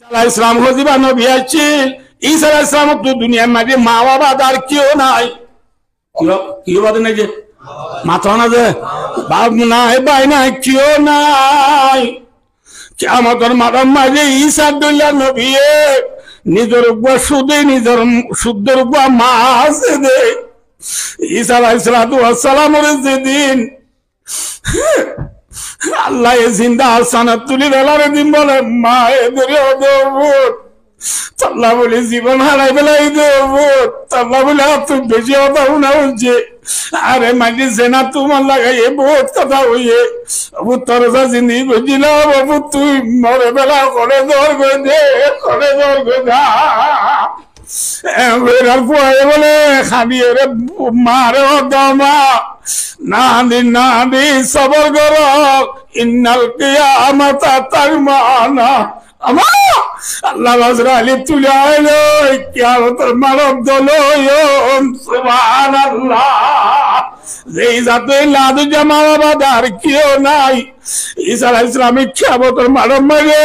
আলাইহিস সালাম হযিবা নবী আছেন। ঈসা আলাইহিস সালাম তো দুনিয়ার মাঝে মা বাবা আর কেউ নাই। কি বাদে নাই যে মাথা না যে বাপ নাই ভাই নাই কেউ নাই। কিয়ামতের মাঝে ঈসা দুল্লাহ নবী নিজের উপর সুদে নিজের শুদ্ধের উপর মা আছে দে। ঈসা আলাইহিস সালামের যেদিন আল্লাহ জিন্দা আসানাত তুলি বেলার দিন বলে মা এদের তাল্লা বলে জীবন হারাই বেলাই দেব তাল্লা বলে তুই বেশি কথা না হচ্ছে আরে মাঝে জেনা তোমার লাগাই বহুত কথা হইয়ে বাবু তোর জিন্দি বুঝিল বাবু তুই মরে বেলা করে দর দে করে দর গা বলে খাবি রে মারে দমা না দি সবর কর ইন্নাল কিয়ামাতা তারমানা আমা আল্লাহ আজরাইল তুলে আইলো কিয়ামতের মানব দল সুবহানাল্লাহ। যেই জাতে লাদু জামা বাদার কেউ নাই। ঈসা আলাইহিস সালাম কিয়ামতের মানব মারে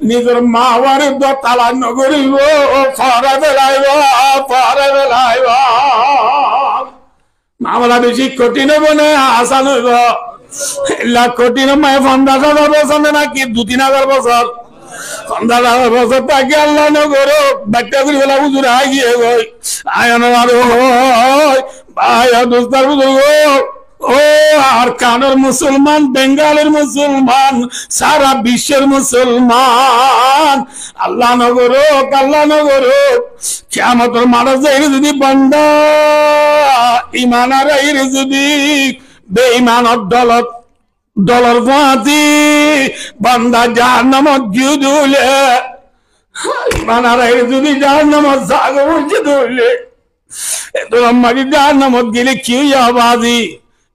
নিজের মা ওয়ারে তালা নগরিব ফরে বেলাইব মামলা বেশি কঠিন হইব না আসান হইব। লাখ কঠিন মায়ে 50,000 বছর নাকি 2-3,000 বছর 50,000 বছর তাকে আল্লাহ নগরো বাচ্চা করে বলা হুজুর আগিয়ে গই আয়ন আরো হয় ভাই দোস্তার বুজুর্গ ও আর কানের মুসলমান বেঙ্গালের মুসলমান সারা বিশ্বের মুসলমান আল্লাহ নগরো কিয়ামতের মাঠে যাই যদি বান্দা ইমান আর যদি বেঈমানের দলর ফাঁতি বান্দা জাহান্নামত জুদুলে ইমান আর যদি জাহান্নামত জাগ উঠে ধরলে এত লম্বাটি জাহান্নামত গেলে কি আবাদি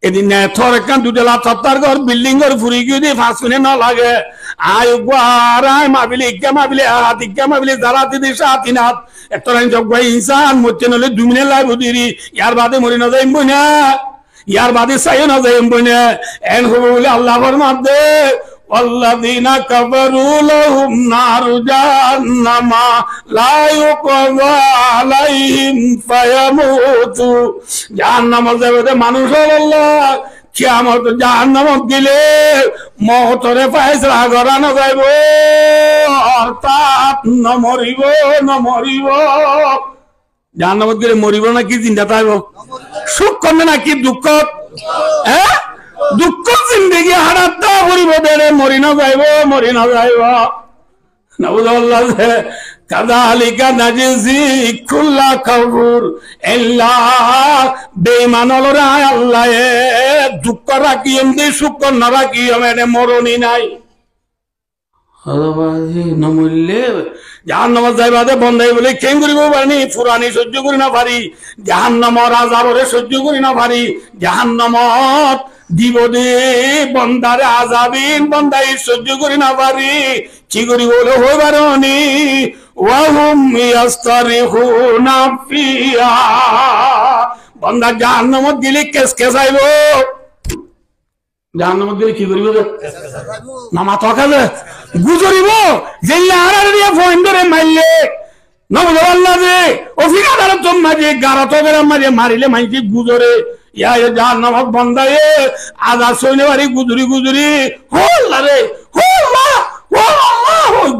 এদিন থর একখান দুটেলা তত্তার ঘর বিল্ডিং ঘর ফুরি গিয়ে দিয়ে ফাঁস শুনে না লাগে আয় আর আয় মাবিলে ইজ্ঞা মাবিলে হাত ইজ্ঞা মাবিলে জারাতি দিশা হাতিনাথ এত যোগ্য ইনসান মরছে নলে 2 মিনিট লাগবে দিরি ইয়ার বাদে মরি না যাইব না ইয়ার বাদে চাইও না যাইব না এন হবো বলে আল্লাহ ফরমাতে والذين كفروا لهم نار جهنم لا يقضى عليهم فيموتوا জাহান্নামে যাবে মানুষ আল্লাহ কিয়ামত জাহান্নামত গেলে মওতরে ফয়সালা করানো যাইব অর্থাৎ নমরিব জাহান্নামত গেলে মরিব নাকি জিন্দা থাকব সুখ করবে নাকি দুঃখ দুঃখ জিন্দগি হারাতা করিব দেরে মরি না যাইব নাউযুবিল্লাহ কাযালিকা নাজিজি কুল্লা কাফুর ইল্লা বেঈমান হলরা আল্লাহ দুঃখ রাখিম দে সুখ না রাখিম এনে মরণই নাই আলাবাজি নমুল্লে জাহান্নামে যাইবাদে বন্ধাই বলে কেন করিব পারি ফুরানি সহ্য করি না পারি জাহান্নামের আযাবরে সহ্য করি না পারি জাহান্নামত দিব দে বন্দারে আযাবিন বন্দাই সহ্য করি না পারি কি করি বলে হইবারনি ওয়াহুম ইয়াস্তারিহুনা ফিহা বন্দা জাহান্নামত গেলে কেস আইব জাহান্নামত গেলে কি করিব না মাথা কাজে গুজরিব যে আরারিয়া ফোন ধরে মারলে নবুল্লাহ যে অফিকার তো মাঝে গারাতবের মাঝে মারিলে মাইকি গুজরে ইয়া জাহান্নামত বন্দায়ে আদা সইনে বাড়ি গুজরি হোল্লা রে হোল্লা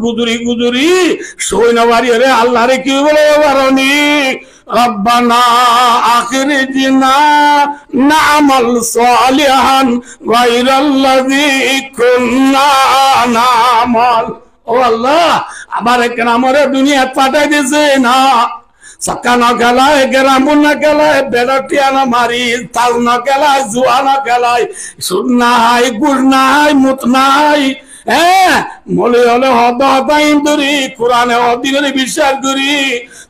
গুজরি সইনে বাড়ি রে আল্লাহ রে কি বলে বারনি রব্বানা আখিরজিনা না'মাল সালিহান গায়রাল্লাযী কুন্না না'মাল ও আল্লাহ আবার কেন আমারে দুনিয়া পাঠাই দিয়েছে না সক্কা না খেলায় গ্রামুন না খেলায় বেড়াটিয়া না মারি তাল না খেলায় জুয়া না খেলায় সুদ নাই গুড় নাই মুত নাই মলে হলে হদ হতাইন্দুরি কোরআনে হদিনে বিশ্বাস করি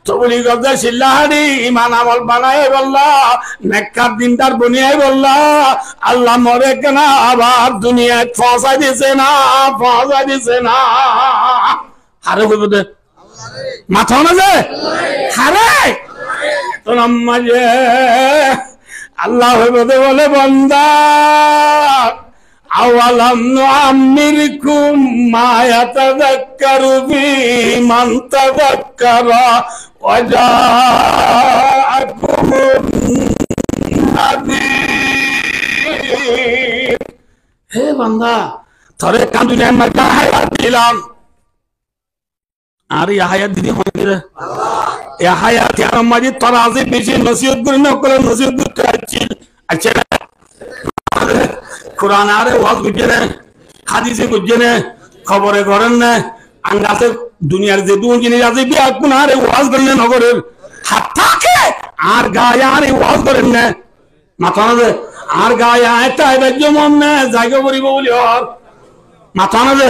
তবলি গজা শিল্লাহারি ইমান আমল বানায় বললা নেককার দিনদার বনিয়াই বললা আল্লাহ মরে কেনা আবার দুনিয়ায় পৌঁছাই দিছে না আরে কইব দে মাথা না যে হারে তো নামাজে আল্লাহ হইব দে বলে বান্দা আওয়ালাম নুআম্মিরকুম মা ইয়াতাযাক্কারু ফীহি মান তাযাক্কারা ওয়া জাআকুমুন নাযীর। হে বান্দা, তোরে কান দুনিয়ায় মার্কা হায়াত দিলাম, আর এই হায়াত দিদি হয় রে আল্লাহ। এই হায়াত আমার মাঝে তোরা আজি বেশি নসিহত করে না করে নসিহত করতে আসছিল। আচ্ছা কোরআন আরে ওয়াজ বুঝে না, হাদিসে বুঝে না, খবরে করেন না, আঙ্গাসে দুনিয়ার যে দুন জিনিস আছে বিয়া কোন আরে ওয়াজ করেন না, নগরের হাত থাকে আর গায়ে আরে ওয়াজ করেন না, মাথা না যে আর গায়ে আয়তা এবার যেমন না জায়গা করিব বলি হর, মাথা না যে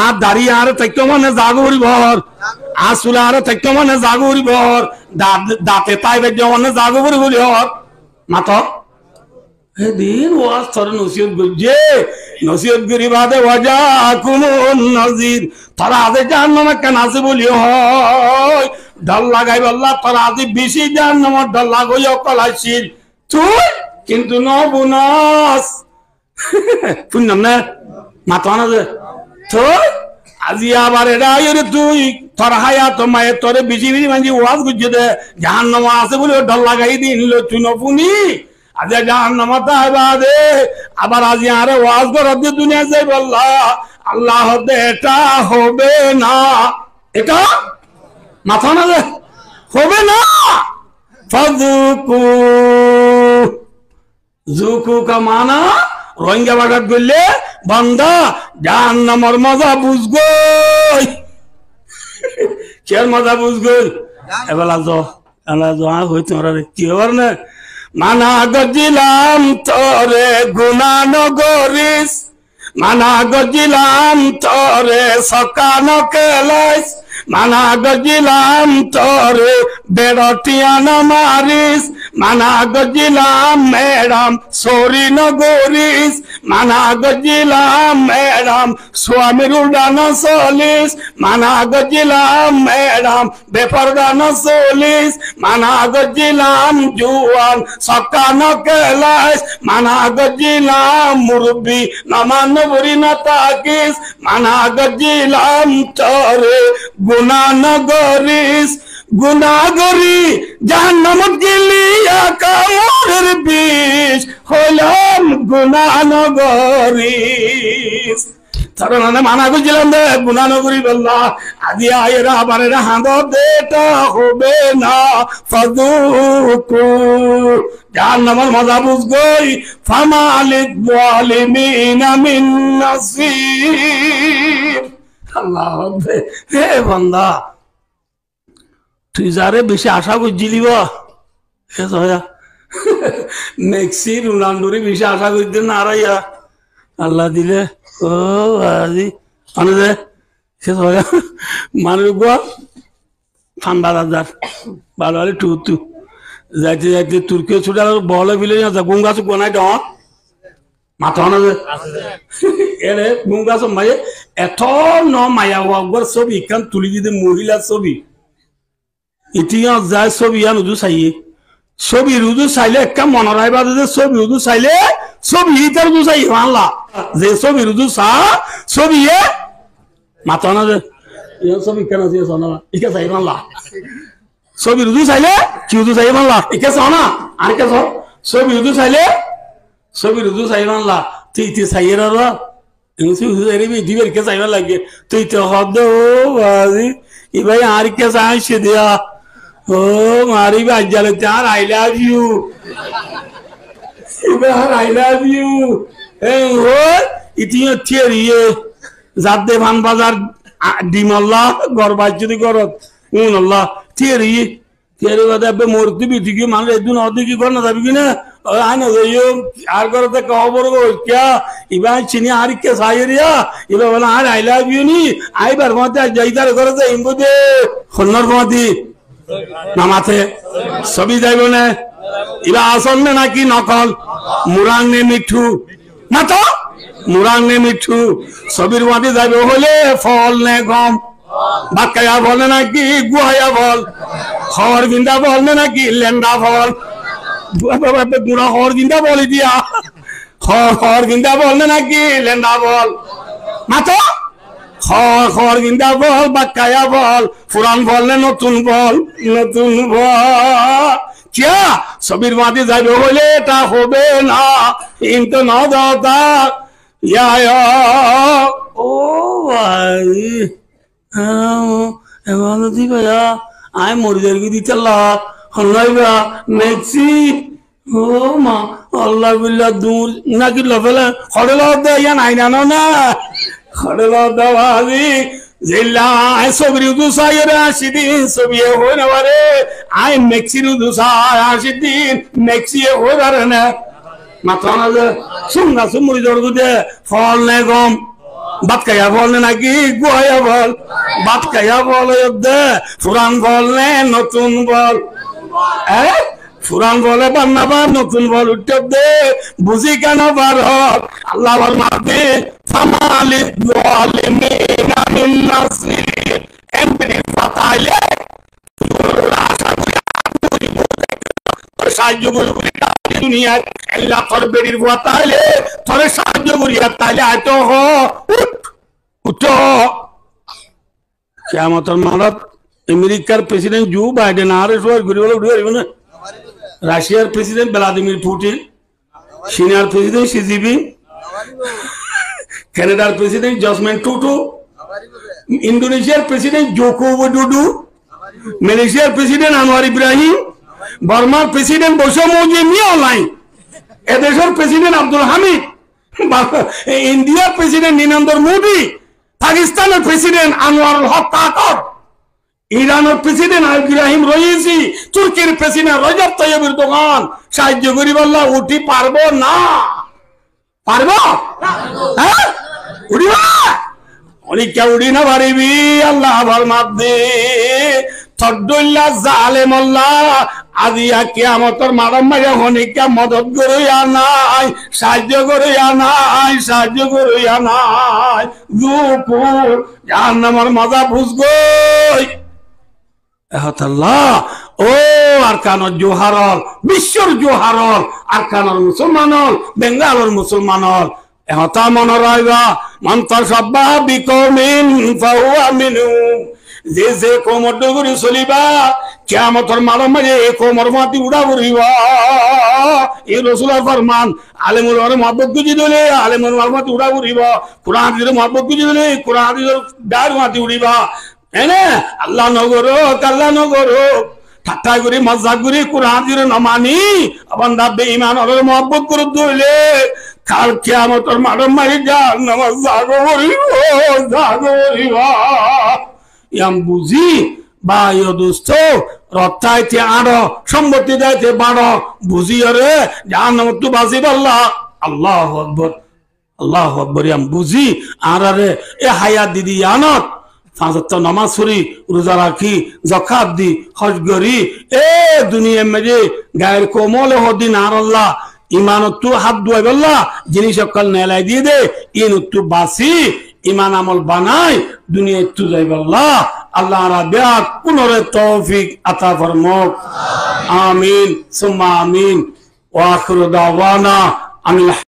আর দাঁড়িয়ে আর থাকতে মানে জাগো করিব হর, আর চুলা আর থাকতে মানে জাগো করিব হর, দাঁতে তাই এবার যেমন জাগো করিব বলি হর, মাথা দিন ওয়াজ তোর নসিহত করছে, নসিহত করি বাদে ওয়াজাকুমুন নাযীর। তোরা আজে জাহান্নামে কেন আছে বলি হয় ডর লাগাই বললা, তোরা আজে বেশি জাহান্নামের ডর লাগাই অকল আসছিল তুই, কিন্তু নবুনাস শুনলাম না মাথা না যে তুই আজি আবার এটা তুই তোর হায়াত মায়ের তোরে বেশি বেশি মানে ওয়াজ করছে দে জাহান্নাম আছে বলে ডর লাগাই দিন তুই নপুনি আজ জাহান্নামে বাদে আবার আজি আরে ওয়াজ করে দুনিয়া যাই বললা আল্লাহ এটা হবে না, এটা মাথা না যে হবে না। ফাযুকু জুকু কা মানা রোহিঙ্গা বাগাত বললে বান্দা জাহান্নামের মজা বুঝগো, কের মজা বুঝগো এবেলা যাও এলা যাও হইতে রে কি হবার না মানা গজিলাম তোরে গুনাহ নগরিস, মানা গজিলাম তোরে সকান কেলাইস, মানা গজিলাম তোরে বেড়টিয়ান মারিস, মানা গজিলাম ম্যাডাম সরি নগরিস, মানা গজিলাম ম্যাডাম স্বামীর উড়ানো চলিস, মানা গজিলাম ম্যাডাম বেপরদানো চলিস, মানা গজিলাম জুয়ান সকান কেলাইস, মানা গজিলাম মুরব্বী নামান বরি না তাকিস, মানা গজিলাম তোরে গুনাহ নগরিস, গুনাহগরি জাহান্নামত গেলিয়া কামড়ের বিষ হলাম গুনাহ নগরিস। তার মানে মানা করছিলাম দে গুনাহ নগরি বললা আদি আয়েরা আবার এরা হাঁদ দেটা হবে না। ফাযুকু জাহান্নামের মজা বুঝগই ফামা লিয-যালিমিনা মিন নাসীর। আল্লাহ হে বান্দা তুই যারে বেশি আশা করছিলি বা মেক্সি রোনাল্ডোরে বেশি আশা করতে না আরাইয়া আল্লাহ দিলে ও আজি মানে যে সে মানুষ গো ঠান্ডা রাজার ভালো হলে টু যাইতে যাইতে তুর্কিও ছুটে বলে বিলে গঙ্গা চুপ নাই ডর মাথা না যে এরে গঙ্গা চুপ মাই এত ন মায়া ওয়াগর ছবি কান তুলি যদি মহিলা ছবি ইতিহাস যায় ছবি ইয়ান উজু চাইয়ে ছবি রুজু চাইলে একটা মনে রাখবা যে ছবি রুজু চাইলে ছবি ইতার রুজু চাই আল্লাহ যে ছবি রুজু চা ছবি মাথা না যে ছবি কেন আছে না ইকে চাই আল্লাহ ছবি রুজু চাইলে কি রুজু চাই আল্লাহ ইকে চাও না আর কে চাও ছবি রুজু চাইলে ছবি রুজু চাই আল্লাহ তুই তুই চাইয়ে র দিবের কে চাইবা লাগে তুই তো হদ বাজি ই ভাই আর কে চাইছে দিয়া ও মারি বাজালে তার আই লাভ ইউ এবার আই লাভ ইউ ও ইতিও থিয়েরিয়ে জাদে ভান বাজার ডিমাল্লাহ গরবাজ যদি গরত আল্লাহ থিয়েরি থিয়েরি বাদে মূর্তি বিটিকে মানে এদিন অদিকে কর না যাবি কিনা আনো যাইও আর করতে খবর क्या ইবা চিনি আর কে সাইরিয়া ইবা বলা আর আই লাভ ইউ নি আইবার মতে যাইতার করতে ইমবুদে খন্নর মতি নামাতে সবই যাইব না ইবা আসল না নাকি নকল মুরাং নে মিঠু না তো মুরাং নে মিঠু সবির মতে যাইব হলে ফল নে গম বাকায়া বলে নাকি গুহায়া বল খবর বিন্দা বল নাকি লেন্ডা ফল গুড়া হর দিনটা বলে দিয়া খড় গিন্দা বল নাকি লেন্দা বল মাতো খড় গিন্দা বল বাক্কায়া বল পুরান বল না নতুন বল নতুন বল কিয়া সবির মাঝে যাইবে বলে এটা হবে না কিন্তু ন দাদা ইয়া ও ভাই এবার দিবা আয় মরিদার কি দিতে হল্লাইবা মেক্সি ও মা আল্লাহ বিল্লাহ দূর নাকি লফেলা খড়ে লদ দে ইয়া নাই জানো না খড়ে লদ দাবাজি জিল্লা আয় সবরি দুসাই রে 80 দিন সবি হই না বারে আয় মেক্সি দুসাই 80 দিন মেক্সি হই বারে না মাথা না সুন্দর সুমরি জড় দে ফল নে গম বাত খাইয়া বল নাকি গুয়া বল বাত খাইয়া বল দে পুরান বল নে নতুন বল পুরান বলে বান্নাবা নতুন বল উঠে দে বুঝি কেন বার আল্লাহ মারবে ফামালি যালিমিনা মিন নাসির এমনি ফাতাইলে সাহায্য করবে দুনিয়ায় আল্লাহ তোর বেরির ফাতাইলে তোরে সাহায্য করিয়া তাইলে আইতো উঠো কিয়ামতের মানত আমেরিকার প্রেসিডেন্ট জো বাইডেন আর সবাই ঘুরে বলে উঠে আসবে না রাশিয়ার প্রেসিডেন্ট ভ্লাদিমির পুতিন চীনের প্রেসিডেন্ট শি জিনপিং কানাডার প্রেসিডেন্ট জসমিন টুটু ইন্দোনেশিয়ার প্রেসিডেন্ট জোকো উইডোডো মালয়েশিয়ার প্রেসিডেন্ট আনোয়ার ইব্রাহিম বার্মার প্রেসিডেন্ট বৈষম্য মিয়াওলাই এদেশের প্রেসিডেন্ট আব্দুল হামিদ ইন্ডিয়ার প্রেসিডেন্ট নরেন্দ্র মোদি পাকিস্তানের প্রেসিডেন্ট আনোয়ারুল হক কাকর ইরানের প্রেসিডেন্ট ইব্রাহিম রইসি তুর্কির প্রেসিডেন্ট রজব তাইয়িব এরদোগান সাহায্য করি বললা উঠি পারবো না পারবো হ্যাঁ উড়িবা অনেকে উড়ি না পারিবি আল্লাহ আবার মাপ দে তদ্দুল্লাহ জালেম আল্লাহ আজিয়া কিয়ামতের মারাম মাইয়া হনিকা মদত করিয়া নাই সাহায্য করিয়া নাই সাহায্য করিয়া নাই দুকু জাহান্নামের মজা বুঝগই এহতাল্লাহ ও আরকানর জোহারল বিশ্বর জোহারল আরকানর মুসলমানল বেঙ্গালর মুসলমানল এহতা মনে রাখবা মন্তর সব্বা বিকমিন ফাহুয়া মিনহুম যে যে কোমর ডগরি চলিবা কিয়ামতের মারাম মাঝে এ কোমর মাটি উড়া উড়িবা এই রাসূলের ফরমান আলেমুল ওরে মহব্বত গুজি দিলে আলেমুল মাটি উড়া উড়িবা কুরআন হাদিসের মহব্বত গুজি দিলে কুরআন হাদিসের ডার মাটি উড়িবা এনে আল্লাহ নগরো ঠাট্টা করি মজা করি কুরআন হাদিসের না মানি বান্দা বেঈমান ওরে মহব্বত করে দইলে কাল কিয়ামতের মারাম মাঝে জাহান্নামে জাগরিবা ইয়াম বুঝি বা দোস্ত রত্তাইতে আড় সম্পত্তি দাইতে বাড় বুঝি রে জাহান্নাম তো বাঁচিব আল্লাহ আল্লাহু আকবার ইয়াম বুঝি আর রে এ হায়াত দিদি আনত পাঁচ ওয়াক্ত নামাজ পড়ি রোজা রাখি যাকাত দি হজ করি এ দুনিয়া মেজে গায়ের কোমল হদিন আর আল্লাহ ইমানত তো হাত দুয়াই বললা জিনিস সকল নেলাই দিয়ে দে ইন তো বাসি ইমান আমল বানাই দুনিয়া তো যাইব আল্লাহ আল্লাহ রাব্বিয়া পুনরে তৌফিক আতা ফরমাক আমিন সুম্মা আমিন ওয়া আখিরু দাওয়ানা আমিন।